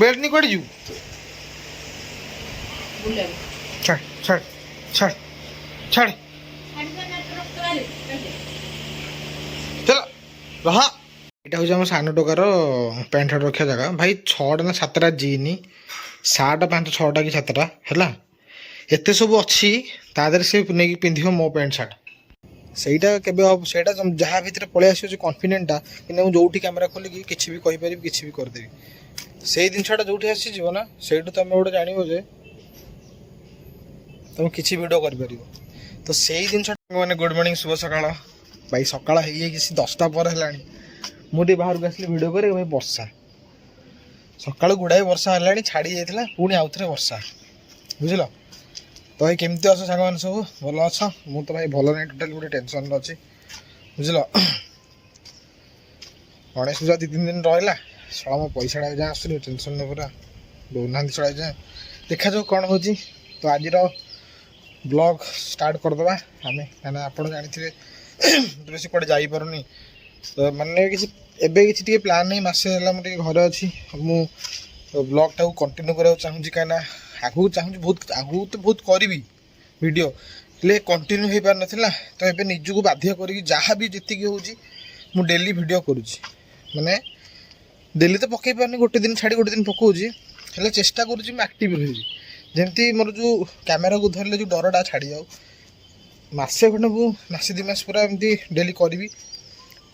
Belt नहीं कड़ी जू छाड़ छाड़ छाड़ छाड़ चलो रहा এটা হচ্ছে আমার সান টোকার প্যান্ট শার্ট রক্ষা জায়গা ভাই 6টা না 7টা জিନ୍ সাର୍ଟ 5 6ଟା କି 7ଟା ହେଲା ଏତେ ସବୁ ଅଛି ତା ଦେହରେ ସେ ନେଇକି ପିନ୍ଧିବ ମୋ ପ୍ୟାଣ୍ଟ ସାର୍ଟ ସେଇଟା କେବେ ହବ ସେଇଟା ଯାହା ଭିତରେ ପଳେଇ ଆସିବ କନଫିଡେଣ୍ଟଟା କିନ୍ତୁ ମୁଁ ଯୋଉଠି କ୍ୟାମେରା ଖୋଲିକି କିଛି ବି କହିପାରିବି କିଛି ବି କରିଦେବି ସେଇ ଜିନିଷଟା ଯୋଉଠି ଆସିଯିବ ନା ସେଇଠୁ ତମେ ଗୋଟେ ଜାଣିବ ଯେ ତମେ କିଛି ଭିଡ଼ିଓ କରିପାରିବ ତ ସେଇ ଜିନିଷଟା ମାନେ ଗୁଡ୍ ମର୍ଣ୍ଣିଂ ଶୁଭ ସକାଳ ଭାଇ ସକାଳ ହେଇଯାଇଛି 10ଟା ପରେ ହେଲାଣି ମୁଁ ଟିକେ ବାହାରକୁ ଆସିଲି ଭିଡ଼ିଓ କରି ଭାଇ ବର୍ଷା ସକାଳୁ ଗୁଡ଼ାଏ ବର୍ଷା ହେଲାଣି ଛାଡ଼ି ଯାଇଥିଲା ପୁଣି ଆଉଥରେ ବର୍ଷା ବୁଝିଲ ତ ଭାଇ କେମିତି ଅଛ ସାଙ୍ଗମାନେ ସବୁ ଭଲ ଅଛ ମୁଁ ତ ଭାଇ ଭଲ ନାହିଁ ଟୋଟାଲି ଗୋଟେ ଟେନସନ୍ରେ ଅଛି ବୁଝିଲ ଗଣେଶ ପୂଜା 2-3 ଦିନ ରହିଲା ଶଳା ମୋ ପଇସାଟା ଯାଏଁ ଆସୁନି ଟେନସନ୍ରେ ପୁରା ଦଉନାହାନ୍ତି ଶଳା ଯାଏଁ ଦେଖାଯାଉ କ'ଣ ହେଉଛି ତ ଆଜିର ବ୍ଲଗ୍ ଷ୍ଟାର୍ଟ କରିଦେବା ଆମେ କାହିଁକିନା ଆପଣ ଜାଣିଥିବେ ବେଶୀ କୁଆଡ଼େ ଯାଇପାରୁନି ତ ମାନେ କିଛି ଏବେ କିଛି ଟିକେ ପ୍ଲାନ୍ ନାହିଁ ମାସେ ହେଲା ମୁଁ ଟିକେ ଘରେ ଅଛି ମୁଁ ବ୍ଲଗ୍ଟାକୁ କଣ୍ଟିନ୍ୟୁ କରିବାକୁ ଚାହୁଁଛି କାହିଁକିନା ଆଗକୁ ଚାହୁଁଛି ଆଗକୁ ତ ବହୁତ କରିବି ଭିଡ଼ିଓ ହେଲେ କଣ୍ଟିନ୍ୟୁ ହେଇପାରିନଥିଲା ତ ଏବେ ନିଜକୁ ବାଧ୍ୟ କରିକି ଯାହା ବି ଯେତିକି ହେଉଛି ମୁଁ ଡେଲି ଭିଡ଼ିଓ କରୁଛି ମାନେ ଡେଲି ତ ପକାଇ ପାରୁନି ଗୋଟେ ଦିନ ଛାଡ଼ି ଗୋଟେ ଦିନ ପକାଉଛି ହେଲେ ଚେଷ୍ଟା କରୁଛି ମୁଁ ଆକ୍ଟିଭ୍ ରହିବି ଯେମିତି ମୋର ଯେଉଁ କ୍ୟାମେରାକୁ ଧରିଲେ ଯେଉଁ ଡରଟା ଛାଡ଼ିଯାଉ ମାସେ ଖଣ୍ଡେ ମୁଁ ମାସେ 2 ମାସ ପୁରା ଏମିତି ଡେଲି କରିବି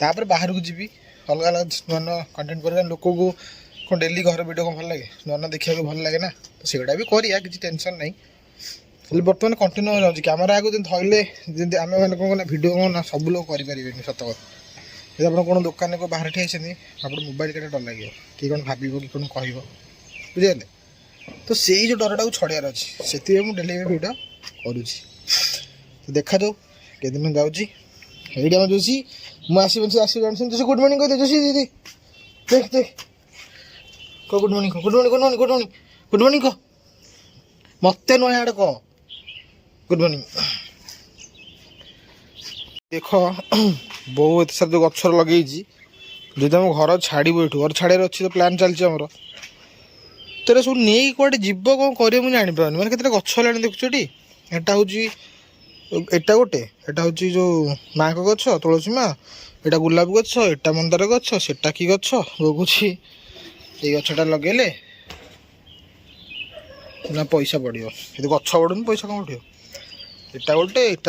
ତାପରେ ବାହାରକୁ ଯିବି ଅଲଗା ଅଲଗା ନୂଆ ନୂଆ କଣ୍ଟେଣ୍ଟ କରିବା ଲୋକକୁ କ'ଣ ଡେଲି ଘର ଭିଡ଼ିଓ କ'ଣ ଭଲ ଲାଗେ ନୂଆ ନୂଆ ଦେଖିବାକୁ ଭଲ ଲାଗେ ନା ତ ସେଗୁଡ଼ା ବି କରିବା କିଛି ଟେନସନ୍ ନାହିଁ ହେଲେ ବର୍ତ୍ତମାନ କଣ୍ଟିନ୍ୟୁ ଯାଉଛି କ୍ୟାମେରା ଆଗକୁ ଯେମିତି ଧରିଲେ ଯେମିତି ଆମେ ମାନେ କ'ଣ ଭିଡ଼ିଓ କ'ଣ ନା ସବୁ ଲୋକ କରିପାରିବେନି ସତ କଥା ଯଦି ଆପଣ କ'ଣ ଦୋକାନରେ କେଉଁ ବାହାରେ ଠିଆ ହେଇଛନ୍ତି ଆପଣ ମୋବାଇଲ କେତେ ଡର ଲାଗିବ କି କ'ଣ ଭାବିବ କି କ'ଣ କହିବ ବୁଝିଗଲେ ତ ସେଇ ଯେଉଁ ଡରଟାକୁ ଛଡ଼େଇବାର ଅଛି ସେଥିପାଇଁ ମୁଁ ଡେଲି ଏବେ ଭିଡ଼ିଓ କରୁଛି ତ ଦେଖାଯାଉ କେତେଦିନ ଯାଉଛି ଏଇଠି ଆମ ଯୋଶୀ ମୁଁ ଆସିବି ଜାଣିଛନ୍ତି ଯୋଶୀ ଗୁଡ଼ ମର୍ଣ୍ଣିଂ କହିଦେ ଯୋଶୀ ଦିଦି ଦେଖ ଦେଖ କହ good morning good morning good morning good morning good morning କହ ମୋତେ ନୁହେଁ ଆଡ଼େ କହ ଗୁଡ଼ ମର୍ଣ୍ଣିଂ ଦେଖ ବୋଉ ଏତେ ସାରା ଯେଉଁ ଗଛ ଲଗେଇଛି ଯଦି ଆମ ଘର ଛାଡ଼ିବୁ ଏଠୁ ଘର ଛାଡ଼ିବାର ଅଛି ତ ପ୍ଲାନ୍ ଚାଲିଛି ଆମର ତୋର ସବୁ ନେଇକି କୁଆଡ଼େ ଯିବ କ'ଣ କରିବ ମୁଁ ଜାଣିପାରୁନି ମାନେ କେତେଟା ଗଛ ହେଲାଣି ଦେଖୁଛ ଏଠି ଏଟା ହେଉଛି ଏଟା ଗୋଟେ ଏଟା ହେଉଛି ଯେଉଁ ମାଆଙ୍କ ଗଛ ତୁଳସୀ ମା ଏଟା ଗୋଲାପ ଗଛ ଏଟା ମନ୍ଦାର ଗଛ ସେଟା କି ଗଛ ଲଗୁଛି ଏଇ ଗଛଟା ଲଗେଇଲେ ନା ପଇସା ପଡ଼ିବ ଯଦି ଗଛ ବଢ଼ୁନି ପଇସା କ'ଣ ପଡ଼ିବ ଏଟା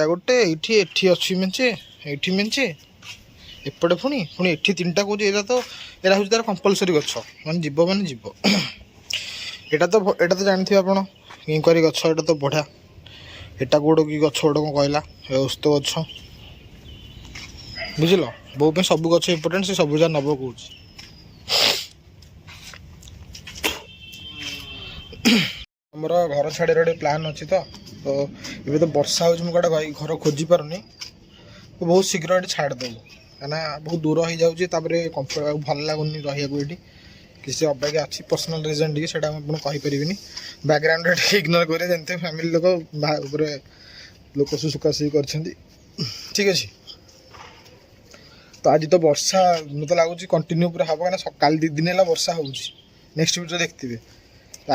ଗୋଟେ ଏଇଠି ଅଛି ମେଞ୍ଚେ ଏଇଠି ମେଞ୍ଚେ ଏପଟେ ପୁଣି ଏଠି 3ଟା କହୁଛି ଏଇଟା ହେଉଛି ତାର କମ୍ପଲସରି ଗଛ ମାନେ ଯିବ ଏଇଟା ତ ଜାଣିଥିବେ ଆପଣ ଇଙ୍କରି ଗଛ ଏଇଟା ତ ବଢ଼ିଆ ଏଟା ଗୋଟେ କି ଗଛ ଗୋଟେ କ'ଣ କହିଲା ଓସ୍ତ ଗଛ ବୁଝିଲ ବୋଉ ପାଇଁ ସବୁ ଗଛ ଇମ୍ପୋର୍ଟାଣ୍ଟ ସେ ସବୁ ଯାହା ନେବ କହୁଛି ଆମର ଘର ଛାଡ଼ିବାର ଗୋଟେ ପ୍ଲାନ୍ ଅଛି ତ ଏବେ ତ ବର୍ଷା ହେଉଛି ମୁଁ କୁଆଡ଼େ ଘର ଖୋଜି ପାରୁନି ବହୁତ ଶୀଘ୍ର ଏଠି ଛାଡ଼ିଦେବୁ କାହିଁକିନା ବହୁତ ଦୂର ହେଇଯାଉଛି ତାପରେ ଭଲ ଲାଗୁନି ରହିବାକୁ ଏଠି କିଛି ଅବାଗିଆ ଅଛି ପର୍ସନାଲ୍ ରିଜନ୍ ଟିକେ ସେଇଟା ମୁଁ ଆପଣଙ୍କୁ କହିପାରିବିନି ବ୍ୟାକ୍ଗ୍ରାଉଣ୍ଡରେ ଟିକେ ଇଗ୍ନୋର କରିବା ଯେମିତି ଫ୍ୟାମିଲି ଲୋକ ଉପରେ ଲୋକ ସୁଖାସୁଖି କରିଛନ୍ତି ଠିକ୍ ଅଛି ତ ଆଜି ତ ବର୍ଷା ମୋତେ ଲାଗୁଛି କଣ୍ଟିନ୍ୟୁ ପୁରା ହେବ କାହିଁକିନା କାଲି 2 ଦିନ ହେଲା ବର୍ଷା ହେଉଛି ନେକ୍ସଟ ଭିଡ଼ିଓ ଦେଖିଥିବେ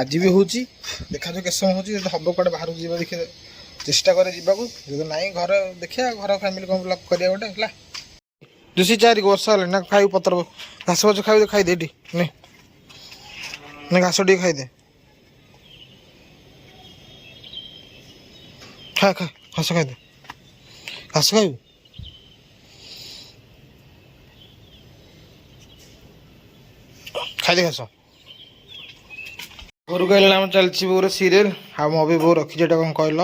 ଆଜି ବି ହେଉଛି ଦେଖାଯାଉ କେତେ ସମୟ ହେଉଛି ଯଦି ହେବ କୁଆଡ଼େ ବାହାରକୁ ଯିବା ଦେଖିବା ଚେଷ୍ଟା କରେ ଯିବାକୁ ଯଦି ନାହିଁ ଘରେ ଦେଖିବା ଘର ଫ୍ୟାମିଲି କ'ଣ ବ୍ଲଗ୍ କରିବା ଗୋଟେ ହେଲା 2-4 ବର୍ଷା ହେଲାଣି ନା ଖାଇବୁ ପତ୍ର ଘାସ ଫାସ ଖାଇବୁ ଖାଇଦେ ଏଠି ନା ଘାସ ଟିକେ ଖାଇଦେ ଖା ଘାସ ଖାଇଦେ ଘାସ ଖାଇବୁ ଖାଇଦେ ଘାସ ଘରକୁ ଆସିଲା ଆମର ଚାଲିଛି ବୋଉର ସିରିଏଲ୍ ଆଉ ମୁଁ ବି ବୋଉ ରଖିଛି ଏଇଟା କ'ଣ କହିଲ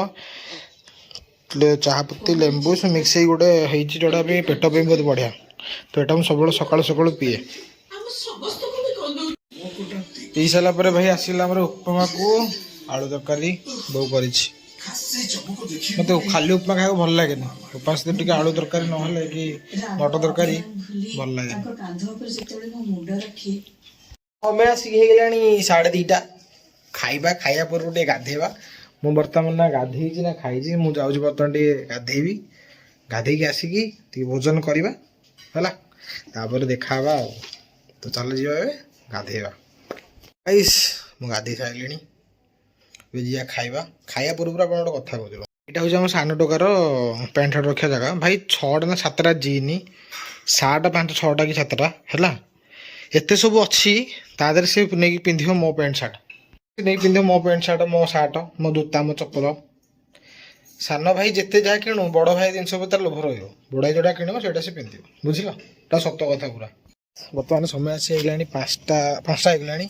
ଚାହା ପତି ଲେମ୍ବୁ ସବୁ ମିକ୍ସ ହେଇକି ଗୋଟେ ହେଇଛି ଯେଉଁଟା ବି ପେଟ ପାଇଁ ବହୁତ ବଢ଼ିଆ ତ ଏଇଟା ମୁଁ ସବୁବେଳେ ସକାଳୁ ପିଏ ପିଇ ସାରିଲା ପରେ ଭାଇ ଆସିଲା ଆମର ଉପମାକୁ ଆଳୁ ତରକାରୀ ବୋଉ କରିଛି ମୋତେ ଖାଲି ଉପମା ଖାଇବାକୁ ଭଲ ଲାଗେନି ଉପମା ସହିତ ଟିକେ ଆଳୁ ତରକାରୀ ନହେଲେ କି ମଟର ତରକାରୀ ଭଲ ଲାଗେ ସମୟ ଆସିକି ହେଇଗଲାଣି 2:30 ଖାଇବା ପୂର୍ବରୁ ଟିକେ ଗାଧେଇବା ମୁଁ ବର୍ତ୍ତମାନ ନା ଗାଧେଇଛି ନା ଖାଇଛି ମୁଁ ଯାଉଛି ବର୍ତ୍ତମାନ ଟିକେ ଗାଧେଇବି ଗାଧେଇକି ଆସିକି ଟିକେ ଭୋଜନ କରିବା ହେଲା ତାପରେ ଦେଖାହେବା ଆଉ ତ ଚାଲ ଯିବା ଏବେ ଗାଧେଇବା गाइस ମୁଁ ଗାଧେଇ ସାରିଲିଣି। ଏବେ ଯିବା ଖାଇବା। ଖାଇବା ପୂର୍ବରୁ ଆପଣ ଗୋଟେ କଥା କହୁଥିଲ, ଏଇଟା ହେଉଛି ଆମ ସାନ ଟୋକାର ପ୍ୟାଣ୍ଟ ସାର୍ଟ ରଖିବା ଜାଗା। ଭାଇ 6ଟା ନା 7ଟା ଜିନ୍, ସାର୍ଟ 5 6ଟା କି 7ଟା ହେଲା, ଏତେ ସବୁ ଅଛି। ତା ଦେହରେ ସେ ନେଇକି ପିନ୍ଧିବ ମୋ ପ୍ୟାଣ୍ଟ ସାର୍ଟ, ସେ ନେଇକି ପିନ୍ଧିବ ମୋ ପ୍ୟାଣ୍ଟ ସାର୍ଟ, ମୋ ସାର୍ଟ, ମୋ ଜୋତା, ମୋ ଚପଲ। ସାନ ଭାଇ ଯେତେ ଯାହା କିଣୁ, ବଡ଼ ଭାଇ ଜିନିଷ ଉପରେ ତାର ଲୋଭ ରହିବ। ବଡ଼ ଭାଇ ଯେଉଁଟା କିଣିବ ସେଇଟା ସେ ପିନ୍ଧିବ, ବୁଝିଲ? ଏଟା ସତ କଥା ପୁରା। ବର୍ତ୍ତମାନ ସମୟ ଆସି ହେଇଗଲାଣି 5ଟା ହେଇଗଲାଣି।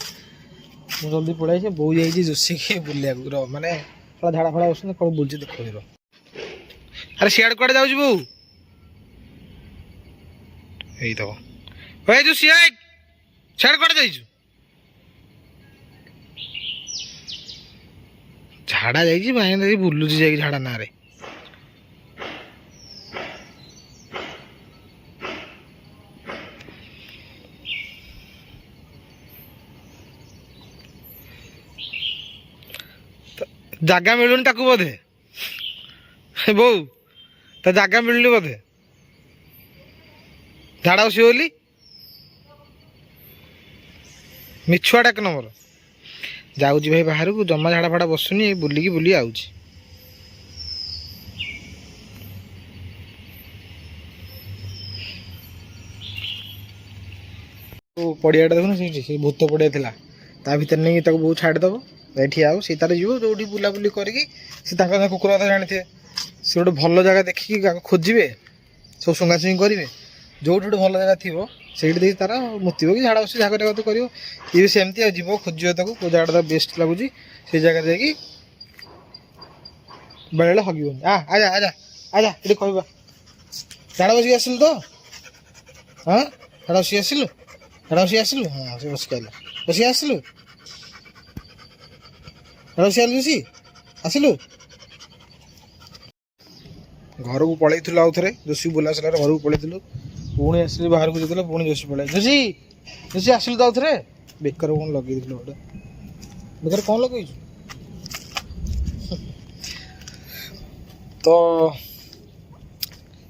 ମୁଁ ଜଲ୍ଦି ପଳାଇଛି। ବୋଉ ଯାଇଛି ଯୋଶୀକି ବୁଲିବାକୁ, ମାନେ ଝାଡ଼ା ଫାଡ଼ା ବସୁଛନ୍ତି, କ'ଣ ବୁଲୁଛି ଦେଖୁଛି। ଆରେ ସିଆଡ଼େ କୁଆଡ଼େ ଯାଉଛି ବୋଉ? ହେଇଥିବ ଭାଇ ଯୋଶୀ, ସିଆଡ଼େ କୁଆଡ଼େ ଯାଇଛୁ? ଝାଡ଼ା ଯାଇଛି, ବାଇନା ଯାଇକି ବୁଲୁଛି ଯାଇକି ଝାଡ଼ା ନାଁରେ। ଜାଗା ମିଳୁନି ତାକୁ ବୋଧେ, ବୋଉ ତା ଜାଗା ମିଳୁନି ବୋଧେ, ଝାଡ଼ା ବସିବ ବୋଲି। ମିଛୁଆ ଡାକ ନମ୍ବର ଯାଉଛି ଭାଇ ବାହାରକୁ, ଜମା ଝାଡ଼ା ଫାଡ଼ା ବସୁନି, ବୁଲିକି ବୁଲି ଆଉଛି। ପଡ଼ିଆଟା ଦେଖୁନ, ସେଇଠି ସେ ଭୂତ ପଡ଼ିଆ ଥିଲା, ତା ଭିତରେ ନେଇକି ତାକୁ ବୋଉ ଛାଡ଼ିଦେବ, ଯାଇ ଠିଆ ହବ। ସେ ତାର ଯିବ ଯେଉଁଠି ବୁଲାବୁଲି କରିକି, ସେ ତାଙ୍କ କୁକୁର କଥା ଜାଣିଥିବେ, ସେ ଗୋଟେ ଭଲ ଜାଗା ଦେଖିକି ଖୋଜିବେ, ସବୁ ଶୁଙ୍ଗାଶୁଙ୍ଗି କରିବେ। ଯେଉଁଠି ଗୋଟେ ଭଲ ଜାଗା ଥିବ ସେଇଠି ଦେଇକି ତାର ମୁତିବ କି ଝାଡ଼ା ବସି ଯାହା କରିବା କଥା କରିବ। ଇଏ ବି ସେମିତି ଆଉ ଯିବ ଖୋଜିବ ତାକୁ, କେଉଁ ଜାଗାଟା ତାକୁ ବେଷ୍ଟ ଲାଗୁଛି ସେଇ ଜାଗାରେ ଯାଇକି ବେଳେବେଳେ ହଗିବନି। ଆଜା ଆଜା ଆଜା, ଏଠି କହିବା ଝାଡ଼ା ବସିକି ଆସିଲୁ ତ? ହଁ, ଝାଡ଼ା ବସିକି ଆସିଲୁ, ଝାଡ଼ା ବସିକି ଆସିଲୁ। ହଁ, ସେ ବସିକି ଆଇଲା, ବସିକି ଆସିଲୁ, ଝାଡ଼ା ବସିକି ଆଇଲୁ, ବସି ଆସିଲୁ। ଘରକୁ ପଳେଇଥିଲୁ ଆଉ ଥରେ, ଯୋଶୀ ବୁଲା ସରିଲାରେ ଘରକୁ ପଳେଇଥିଲୁ। ପୁଣି ଆସିଲି ବାହାରକୁ ଯେତେବେଳେ, ପୁଣି ଯୋଶୀ ପଳେଇ ଯୋଶୀ ଆସିଲୁ ତ ଆଉ ଥରେ। ବେକାର କ'ଣ ଲଗେଇଥିଲୁ ଗୋଟେ, ବେକାର କ'ଣ ଲଗେଇଛୁ? ତ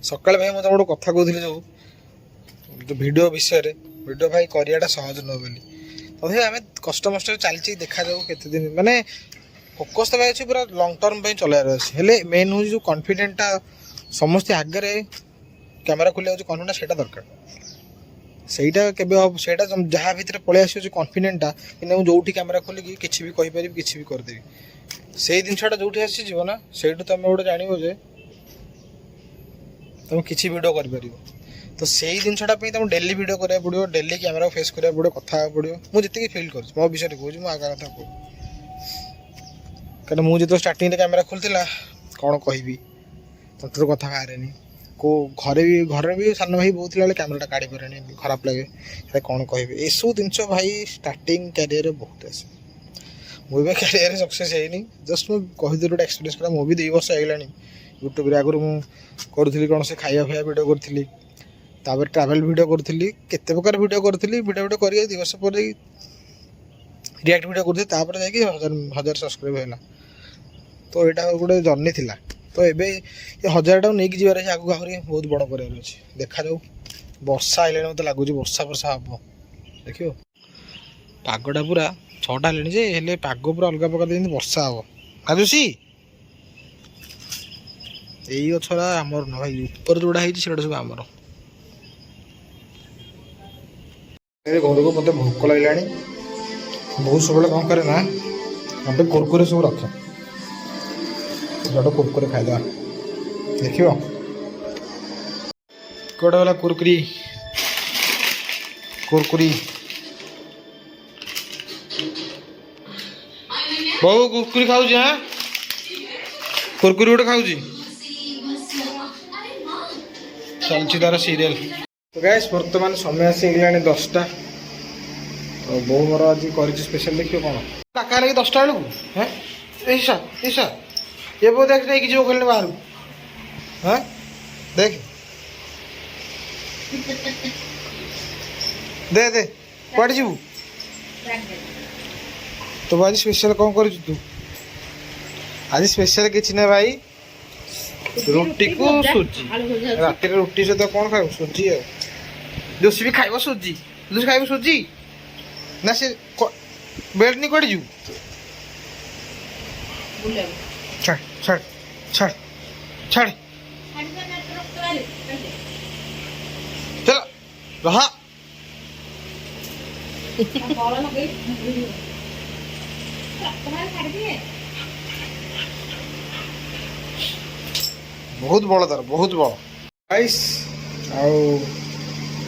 ସକାଳେ ଭାଇ ମୁଁ ଗୋଟେ କଥା କହୁଥିଲି, ଯେଉଁ ଭିଡ଼ିଓ ବିଷୟରେ। ଭିଡ଼ିଓ ଭାଇ କରିବାଟା ସହଜ ନୁହେଁ ବୋଲି, ତଥାପି ଆମେ କଷ୍ଟମଷ୍ଟରେ ଚାଲିଛି, ଦେଖାଯାଉ କେତେ ଦିନ। ମାନେ ଫୋକସ୍ ଦେବାର ଅଛି, ପୁରା ଲଙ୍ଗ୍ ଟର୍ମ ପାଇଁ ଚଲେଇବାର ଅଛି। ହେଲେ ମେନ୍ ହେଉଛି ଯେଉଁ କନଫିଡେଣ୍ଟଟା, ସମସ୍ତେ ଆଗରେ କ୍ୟାମେରା ଖୋଲିବାକୁ ହେଉଛି କନଫିଡେଣ୍ଟ, ସେଇଟା ଦରକାର। ସେଇଟା କେବେ ହେବ? ସେଇଟା ଯାହା ଭିତରେ ପଳେଇ ଆସିବ କନଫିଡେଣ୍ଟଟା, କିନ୍ତୁ ମୁଁ ଯେଉଁଠି କ୍ୟାମେରା ଖୋଲିକି କିଛି ବି କହିପାରିବି, କିଛି ବି କରିଦେବି। ସେଇ ଜିନିଷଟା ଯେଉଁଠି ଆସିଯିବ ନା, ସେଇଠୁ ତୁମେ ଗୋଟେ ଜାଣିବ ଯେ ତୁମେ କିଛି ଭିଡ଼ିଓ କରିପାରିବ। ତ ସେଇ ଜିନିଷଟା ପାଇଁ ତୁମକୁ ଡେଲି ଭିଡ଼ିଓ କରିବାକୁ ପଡ଼ିବ, ଡେଲି କ୍ୟାମେରା ଫେସ୍ କରିବାକୁ ପଡ଼ିବ, କଥା ହେବାକୁ ପଡ଼ିବ। ମୁଁ ଯେତିକି ଫିଲ୍ କରୁଛି, ମୋ ବିଷୟରେ କହୁଛି, ମୁଁ ଆଗ କଥା କହୁଛି। କାରଣ ମୁଁ ଯେତେବେଳେ ଷ୍ଟାର୍ଟିଂରେ କ୍ୟାମେରା ଖୋଲିଥିଲା, କ'ଣ କହିବି, ତୋର କଥା ବାହାରେନି। ଘରେ ବି ସାନ ଭାଇ ବୋଉ ଥିଲା ବେଳେ କ୍ୟାମେରାଟା କାଢ଼ି ପାରେନି, ଖରାପ ଲାଗେ। ସେଟା କ'ଣ କହିବି, ଏସବୁ ଜିନିଷ ଭାଇ ଷ୍ଟାର୍ଟିଂ କ୍ୟାରିୟରରେ ବହୁତ ଆସେ। ମୁଁ ଏବେ କ୍ୟାରିୟରରେ ସକ୍ସେସ୍ ହେଇନି, ଜଷ୍ଟ ମୁଁ କହିଥିଲି ଗୋଟେ ଏକ୍ସପିରିଏନ୍ସ କରା। ମୁଁ ବି 2 ବର୍ଷ ହେଇଗଲାଣି ୟୁଟ୍ୟୁବରେ। ଆଗରୁ ମୁଁ କରୁଥିଲି କ'ଣ, ସେ ଖାଇବା ଭିଡ଼ିଓ କରୁଥିଲି, ତାପରେ ଟ୍ରାଭେଲ୍ ଭିଡ଼ିଓ କରୁଥିଲି, କେତେ ପ୍ରକାର ଭିଡ଼ିଓ କରୁଥିଲି। ଭିଡ଼ିଓ କରିକି 2 ବର୍ଷ ପରେ ରିଆକ୍ଟ ଭିଡ଼ିଓ କରୁଥିଲି, ତାପରେ ଯାଇକି 1000 ସବସ୍କ୍ରାଇବ୍ ହେଲା। ତ ଏଇଟା ଗୋଟେ ଜର୍ଣ୍ଣି ଥିଲା। ତ ଏବେ ଏ 1000ଟାକୁ ନେଇକି ଯିବାର ଅଛି ଆଗକୁ, ଆହୁରି ବହୁତ ବଡ଼ କରିବାର ଅଛି। ଦେଖାଯାଉ, ବର୍ଷା ଆଇଲାଣି, ମୋତେ ଲାଗୁଛି ବର୍ଷା ହେବ, ଦେଖିବ। ପାଗଟା ପୁରା 6ଟା ହେଲାଣି ଯେ, ହେଲେ ପାଗ ପୁରା ଅଲଗା ପ୍ରକାର, ଯେମିତି ବର୍ଷା ହେବ। କାଜୁସି ଏଇ ଗଛଟା ଆମର ନୁହଁ ଭାଇ, ଉପରେ ଯେଉଁଟା ହେଇଛି ସେଗୁଡ଼ା ସବୁ ଆମର। ଘରକୁ ମୋତେ ଭୋକ ଲାଗିଲାଣି। ବହୁତ ସବୁବେଳେ କ'ଣ କରେ ନା, ମୋତେ କୁରକୁରେ ସବୁ ରଖେ, ଗୋଟେ କୁରକୁରେ ଖାଇଦେବା, ଦେଖିବ। କୁଆଡ଼େ ଗଲା କୁରକୁରି? ବୋଉ କୁରକୁରି ଖାଉଛି। କୁରକୁରି ଗୋଟେ ଖାଉଛି, ଚାଲିଛି ତାର ସିରିଏଲ। ତ ଗାଇସ୍, ବର୍ତ୍ତମାନ ସମୟ ଆସିଗଲାଣି 10ଟା। ତ ବୋଉ ମୋର ଆଜି କରିଛି ସ୍ପେଶାଲ, ଦେଖିବ କ'ଣ ଡାକା ଲାଗି 10ଟା ବେଳକୁ। ଇସା ଏ ବୋଉ ଦେଖ, ନେଇକି ଯିବ ଖେଳିଲେ ବାହାରକୁ। ଦେଖ ଦେ କୁଆଡ଼େ ଯିବୁ? ତ ଆଜି ସ୍ପେଶାଲ କ'ଣ କରିଛୁ ତୁ? ଆଜି ସ୍ପେଶାଲ କିଛି ନାହିଁ ଭାଇ, ରୁଟିକୁ ସୁଜି। ରାତିରେ ରୁଟି ସହିତ କ'ଣ ଖାଇବୁ? ସୁଜି। ଆଉ ଯୋଶୀ ବି ଖାଇବ ସୁଜି। ଯୋଶୀ ଖାଇବ ସୁଜି ନା? ସେ बेल्ट नहीं कड़ी जू छड़ छड़ छड़ छड़ चल रहा बहुत बड़ तार बहुत बड़ गाइस आउ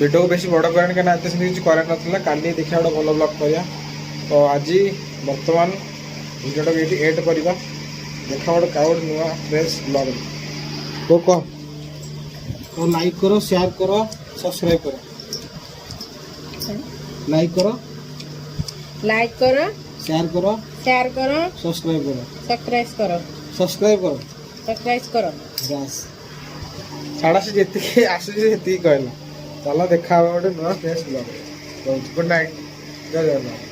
वीडियो को बेसी बड़ करें क्या एत किसी करे ना काली देखा गोटे भल ब्लॉग करा तो आज बर्तमान वीडियो को ये एड करवा देखा गोटे क्या गोटे नुआ फ्रेश ब्लॉग तो कह तो लाइक करो शेयर करो सब्सक्राइब करो लाइक करो शेयर करो सब्सक्राइब करो बस छाड़ा से जी आसूसी कहला चलो देखा गोटे नुआ फ्रेश ब्लॉग गुड नाइट जय जगन्नाथ।